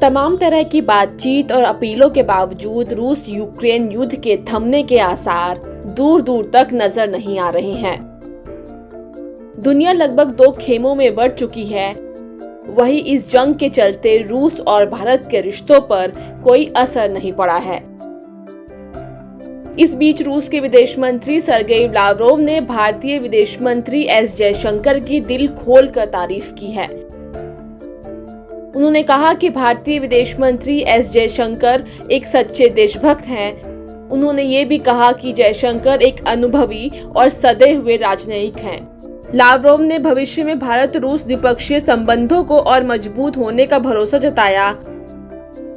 तमाम तरह की बातचीत और अपीलों के बावजूद रूस यूक्रेन युद्ध के थमने के आसार दूर दूर तक नजर नहीं आ रहे हैं। दुनिया लगभग 2 खेमों में बढ़ चुकी है। वही इस जंग के चलते रूस और भारत के रिश्तों पर कोई असर नहीं पड़ा है। इस बीच रूस के विदेश मंत्री सर्गेई लावरोव ने भारतीय विदेश मंत्री एस जयशंकर की दिल खोलकर तारीफ की है। उन्होंने कहा कि भारतीय विदेश मंत्री एस जयशंकर एक सच्चे देशभक्त हैं। उन्होंने ये भी कहा कि जयशंकर एक अनुभवी और सदे हुए राजनयिक हैं। लावरोव ने भविष्य में भारत रूस द्विपक्षीय संबंधों को और मजबूत होने का भरोसा जताया।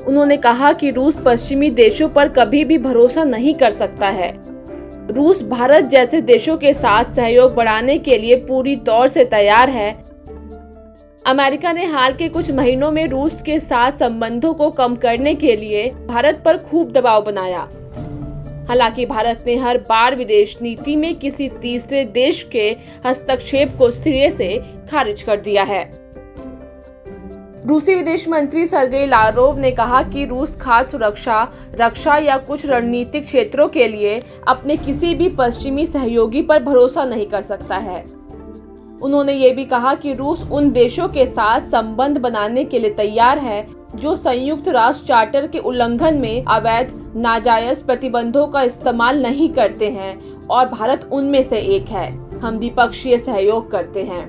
उन्होंने कहा कि रूस पश्चिमी देशों पर कभी भी भरोसा नहीं कर सकता है। रूस भारत जैसे देशों के साथ सहयोग बढ़ाने के लिए पूरी तौर से तैयार है। अमेरिका ने हाल के कुछ महीनों में रूस के साथ संबंधों को कम करने के लिए भारत पर खूब दबाव बनाया। हालांकि भारत ने हर बार विदेश नीति में किसी तीसरे देश के हस्तक्षेप को सिरे से खारिज कर दिया है। रूसी विदेश मंत्री सर्गेई लावरोव ने कहा कि रूस खाद्य सुरक्षा, रक्षा या कुछ रणनीतिक क्षेत्रों के लिए अपने किसी भी पश्चिमी सहयोगी पर भरोसा नहीं कर सकता है। उन्होंने ये भी कहा कि रूस उन देशों के साथ संबंध बनाने के लिए तैयार है जो संयुक्त राष्ट्र चार्टर के उल्लंघन में अवैध नाजायज प्रतिबंधों का इस्तेमाल नहीं करते हैं और भारत उनमें से एक है। हम द्विपक्षीय सहयोग करते हैं।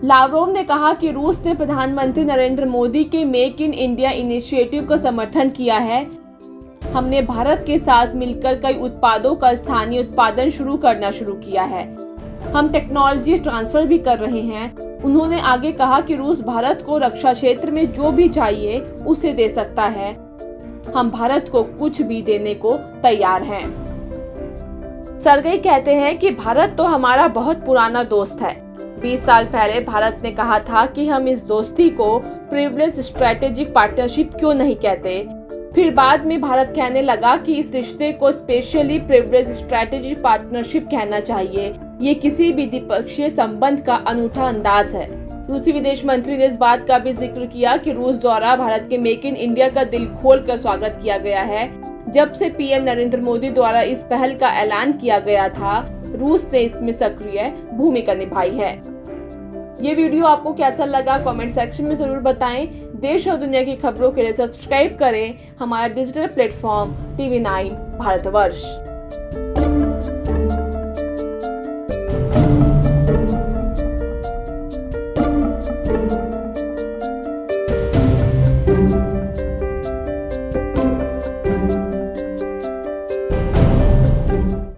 लावरोव ने कहा कि रूस ने प्रधानमंत्री नरेंद्र मोदी के मेक इन इंडिया इनिशिएटिव का समर्थन किया है। हमने भारत के साथ मिलकर कई उत्पादों का स्थानीय उत्पादन शुरू किया है। हम टेक्नोलॉजी ट्रांसफर भी कर रहे हैं। उन्होंने आगे कहा कि रूस भारत को रक्षा क्षेत्र में जो भी चाहिए उसे दे सकता है। हम भारत को कुछ भी देने को तैयार हैं। सर्गेई कहते हैं कि भारत तो हमारा बहुत पुराना दोस्त है। 20 साल पहले भारत ने कहा था कि हम इस दोस्ती को प्रिविलेज स्ट्रेटेजिक पार्टनरशिप क्यों नहीं कहते। फिर बाद में भारत कहने लगा कि इस रिश्ते को स्पेशली प्रिविलेज स्ट्रेटेजिक पार्टनरशिप कहना चाहिए। ये किसी भी द्विपक्षीय संबंध का अनूठा अंदाज है। रूसी विदेश मंत्री ने इस बात का भी जिक्र किया कि रूस द्वारा भारत के मेक इन इंडिया का दिल खोलकर स्वागत किया गया है। जब से पीएम नरेंद्र मोदी द्वारा इस पहल का ऐलान किया गया था, रूस ने इसमें सक्रिय भूमिका निभाई है। ये वीडियो आपको कैसा लगा कमेंट सेक्शन में जरूर बताएं। देश और दुनिया की खबरों के लिए सब्सक्राइब करें हमारा डिजिटल प्लेटफॉर्म TV9 भारतवर्ष।